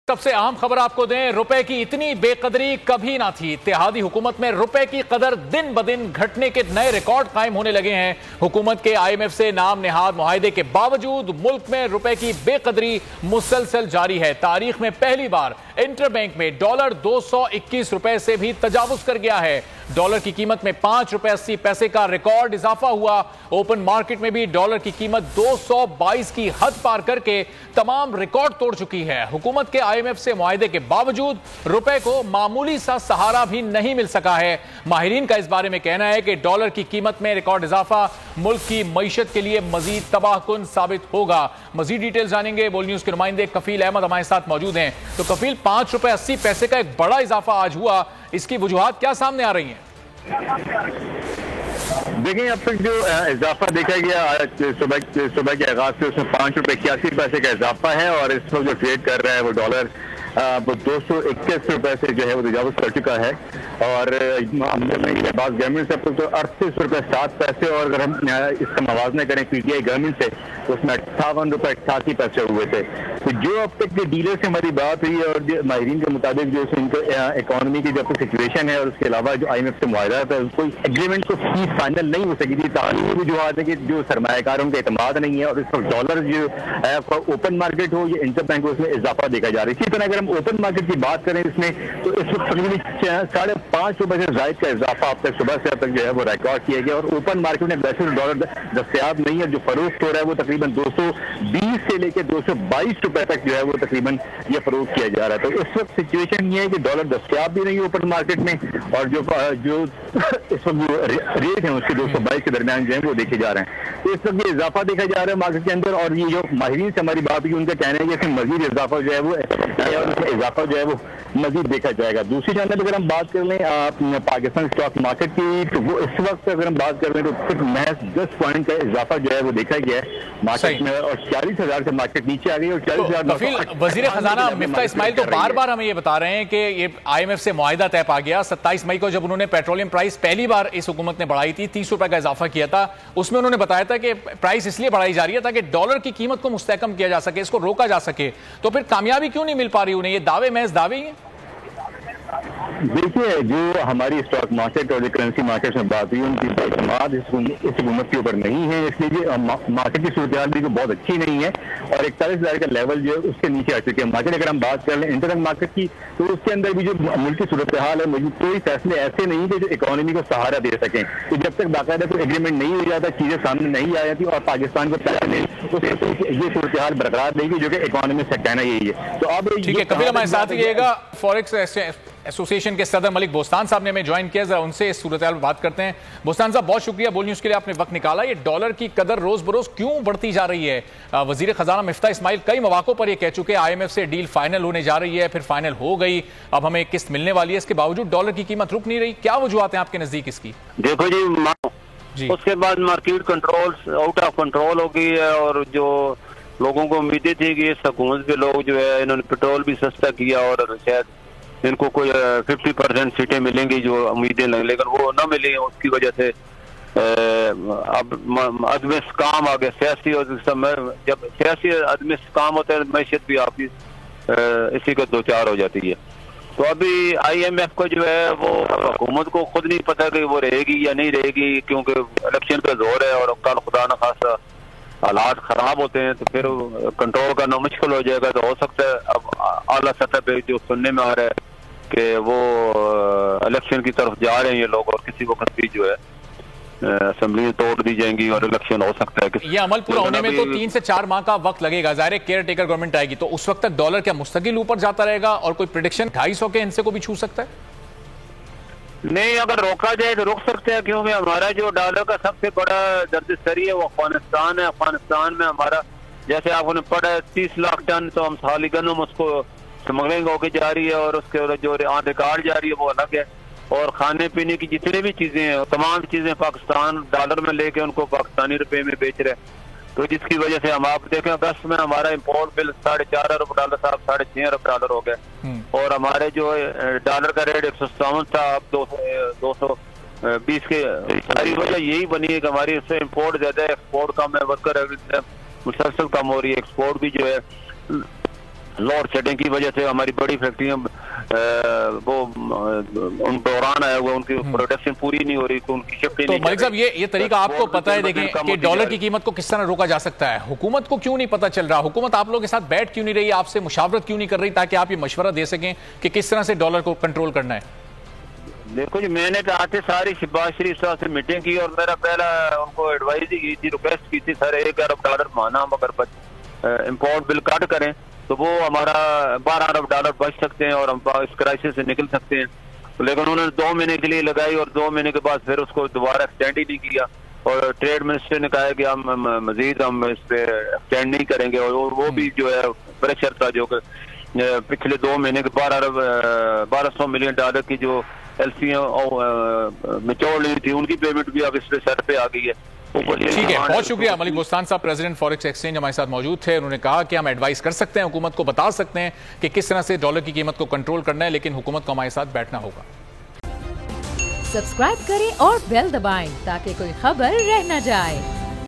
सबसे अहम खबर आपको दें, रुपए की इतनी बेकदरी कभी ना थी। इत्तेहादी हुकूमत में रुपए की कदर दिन ब दिन घटने के नए रिकॉर्ड कायम होने लगे हैं। हुकूमत के आईएमएफ से नाम नेहाद मुआहदे के बावजूद मुल्क में रुपए की बेकदरी मुसलसल जारी है। तारीख में पहली बार इंटरबैंक में डॉलर 221 रुपए से भी तजावुज कर गया है। डॉलर की कीमत में 5 रुपए 80 पैसे का रिकॉर्ड इजाफा हुआ। ओपन मार्केट में भी डॉलर की कीमत 222 की हद पार करके तमाम रिकॉर्ड तोड़ चुकी है। हुकूमत के आईएमएफ से मुआहदे के बावजूद रुपए को मामूली सा सहारा भी नहीं मिल सका है। माहिरीन का इस बारे में कहना है कि डॉलर की कीमत में रिकॉर्ड इजाफा मुल्क की मईशत के लिए मजीद तबाहकुन साबित होगा। मजीद डिटेल जानेंगे। बोल न्यूज के नुमाइंदे कफील अहमद हमारे साथ मौजूद हैं। तो कफील, 5 रुपए 80 पैसे का एक बड़ा इजाफा आज हुआ, इसकी वजूहात क्या सामने आ रही हैं? देखिए, अब तक जो इजाफा देखा गया आज सुबह के आगाज से उसमें 5 रुपए 81 पैसे का इजाफा है और इस वक्त जो ट्रेड कर रहा है वो डॉलर वो 221 रुपए से जो है वो तजावुज कर चुका है। और बात गवर्नमेंट से तो 38 रुपए 7 पैसे, और अगर हम इसका मवाजना करें पीटीआई गवर्नमेंट से तो उसमें 58 रुपए 88 पैसे हुए थे। तो जो अब तक के डीलर से हमारी बात हुई और माहिरीन के मुताबिक जो उनके इकोनॉमी की जो सिचुएशन है और उसके अलावा जो आईएमएफ से मुआहदा था कोई एग्रीमेंट को फीस फाइनल नहीं हो सकी थी। तारीख जो है कि जो सरमायाकारों का एतमाद नहीं है और इस वक्त डॉलर जो ओपन मार्केट हो या इंटरबैंक हो उसमें इजाफा देखा जा रहा है। इसी तरह अगर हम ओपन मार्केट की बात करें इसमें तो इस वक्त तकरीबन 5.5 रुपए से जायद का इजाफा अब तक सुबह से अब तक जो है वो रिकॉर्ड किया गया। और ओपन मार्केट में वैसे डॉलर दस्तयाब नहीं है, जो फरोख्त हो रहा है वो तकरीबन 220 से लेकर 222 रुपए तक जो है वो तकरीबन ये फरोख्त किया जा रहा है। तो इस वक्त सिचुएशन ये है कि डॉलर दस्तयाब भी नहीं है ओपन मार्केट में और जो इस वक्त जो रेट है उसके 222 के दरमियान जो है वो देखे जा रहे हैं। तो इस वक्त ये इजाफा देखा जा रहा है मार्केट के अंदर। और ये जो माहिरीन से हमारी बात हुई उनका कहना है कि इसमें मजीद इजाफा जो है वो इजाफा जो है वो मजीद देखा जाएगा। दूसरी जानब अगर हम बात कर लें पाकिस्तान स्टॉक मार्केट की तो वो इस वक्त अगर हम बात कर लें तो सिर्फ महज 10 पॉइंट का इजाफा जो है वो देखा गया है मार्केट में और 40,000 से मार्केट नीचे आ गई और 40,000। वजीर खजाना मिफ्ता इस्माइल तो बार बार हमें ये बता रहे हैं कि ये आईएमएफ से मुआहिदा तय पा गया। 27 मई को जब उन्होंने पेट्रोलियम प्राइस पहली बार इस हुकूमत ने बढ़ाई थी, 30 रुपए का इजाफा किया था, उसमें उन्होंने बताया था कि प्राइस इसलिए बढ़ाई जा रही है ताकि डॉलर की कीमत को मुस्तहकम किया जा सके, इसको रोका जा सके। तो फिर कामयाबी क्यों नहीं मिल पा रही उन्हें? ये दावे महज दावे ही हैं। देखिए, जो हमारी स्टॉक मार्केट और जो करेंसी मार्केट में बात हुई उनकी एतमाद इस हुकूमत के ऊपर नहीं है, इसलिए मार्केट की सूरत भी बहुत अच्छी नहीं है और 41,000 का लेवल जो है उसके नीचे आ चुके हैं मार्केट। अगर हम बात कर लें इंटरबैंक मार्केट की तो उसके अंदर भी जो मुल्क की सूरत हाल है मुझे कोई फैसले ऐसे नहीं कि जो इकोनॉमी को सहारा दे सकें। तो जब तक बाकायदा कोई एग्रीमेंट नहीं हो जाता, चीजें सामने नहीं आ जाती और पाकिस्तान को पहले ये सूरत हाल बरकरार रहेगी जो कि इकोनॉमी से कहना यही है। तो अब ठीक है, कभी हमारे साथ रहिएगा। फॉरेक्स एसोसिएशन के सदर मलिक बोस्तान साहब ने हमें ज्वाइन किया, जरा उनसे इस सूरत हाल पर बात करते हैं। बोस्तान साहब, बहुत शुक्रिया बोल न्यूज के लिए आपने वक्त निकाला। ये डॉलर की कदर रोज बरोज क्यों बढ़ती जा रही है? वजीर खजाना मिफ्ता इस्माइल कई मौकों पर यह कह चुके हैं आईएमएफ से डील फाइनल होने जा रही है, फिर फाइनल हो गई, अब हमें किस्त मिलने वाली है, इसके बावजूद डॉलर की कीमत रुक नहीं रही। क्या वजूहत है आपके नजदीक इसकी? देखो जी, उसके बाद market control out of control हो गई है और जो लोगों को उम्मीदें थी कि इस हुकूमत के लोग जो है इन्होंने पेट्रोल भी सस्ता किया और शायद इनको कोई 50% सीटें मिलेंगी जो उम्मीदें लगी, लेकिन वो न मिली। उसकी वजह से अब अदम काम आ गया सियासी, और जब सियासी अदम काम होता है मैशियत भी आपकी इसी का दो चार हो जाती है। तो अभी आईएमएफ को जो है वो हुकूमत को खुद नहीं पता कि वो रहेगी या नहीं रहेगी, क्योंकि इलेक्शन का जोर है और कल खुदा न खासा हालात खराब होते हैं तो फिर कंट्रोल करना मुश्किल हो जाएगा। तो हो सकता है अब आला सतह पे जो सुनने में आ रहा है कि वो इलेक्शन की तरफ जा रहे हैं ये लोग और किसी वक्त भी जो है असेंबली तोड़ दी जाएंगी और इलेक्शन हो सकता है। ये अमल पूरा होने में तो 3 से 4 माह का वक्त लगेगा। ज़ाहिर है केयर टेकर गवर्नमेंट आएगी तो उस वक्त तक डॉलर क्या मुस्तकिल ऊपर जाता रहेगा और कोई प्रेडिक्शन 250 के इनसे को भी छू सकता है? नहीं, अगर रोका जाए तो रोक सकते हैं, क्योंकि हमारा जो डॉलर का सबसे बड़ा दर्द-ए-सरी है वो अफगानिस्तान है। अफगानिस्तान में हमारा जैसे आपने पढ़ा है 30 लाख टन तो हम सालिगन उसको स्मगलिंग होकर जा रही है और उसके जो रिकॉर्ड जा रही है वो अलग है। और खाने पीने की जितनी भी चीजें हैं तमाम चीजें पाकिस्तान डॉलर में लेके उनको पाकिस्तानी रुपए में बेच रहे हैं। तो जिसकी वजह से हम आप देखें अगस्त में हमारा इम्पोर्ट बिल 4.5 अरब डॉलर था, अब 6.5 अरब डॉलर हो गए और हमारे जो डॉलर का रेट 157 था अब 220 के। सारी वजह यही बनी है कि हमारी इससे इम्पोर्ट ज्यादा है, एक्सपोर्ट कम है, वर्कर मुसलसल कम हो रही है। एक्सपोर्ट भी जो है लोड शेडिंग की वजह से हमारी बड़ी फैक्ट्रियां वो उन दौरान आया हुआ, उनकी प्रोडक्शन पूरी नहीं हो रही, तो उनकी शिफ्ट तो मलिक साहब ये तरीका आपको पता है, देखें कि डॉलर की कीमत को किस तरह रोका जा सकता है। हुकूमत को क्यों नहीं पता चल रहा? हुकूमत आप लोगों के साथ बैठ क्यों नहीं रही, आपसे मुशावरत क्यों नहीं कर रही ताकि आप ये मशवरा दे सकें कि किस तरह से डॉलर को कंट्रोल करना है? देखो जी, मैंने तो आते सारी शहबाज शरीफ साहब से मीटिंग की और मेरा पहला उनको एडवाइस ही की थी, रिक्वेस्ट की थी, सर $1 अरब माना हम अगर इम्पोर्ट बिल कट करें तो वो हमारा $12 अरब बच सकते हैं और हम इस क्राइसिस से निकल सकते हैं। लेकिन उन्होंने 2 महीने के लिए लगाई और 2 महीने के बाद फिर उसको दोबारा एक्सटेंड ही नहीं किया और ट्रेड मिनिस्टर ने कहा कि हम मजीद हम इस पे एक्सटेंड नहीं करेंगे और वो भी जो है प्रेशर था जो कि पिछले 2 महीने के $1200 मिलियन की जो एलसीएं मैच्योर ली थी उनकी पेमेंट भी अब इस पे सर पे आ गई है। ठीक है, बहुत शुक्रिया। मलिक बोस्तान साहब, प्रेसिडेंट फॉरेक्स एक्सचेंज, हमारे साथ मौजूद थे। उन्होंने कहा कि हम एडवाइस कर सकते हैं, हुकूमत को बता सकते हैं कि किस तरह से डॉलर की कीमत को कंट्रोल करना है, लेकिन हुकूमत को हमारे साथ बैठना होगा। सब्सक्राइब करें और बेल दबाएं ताकि कोई खबर रह न जाए।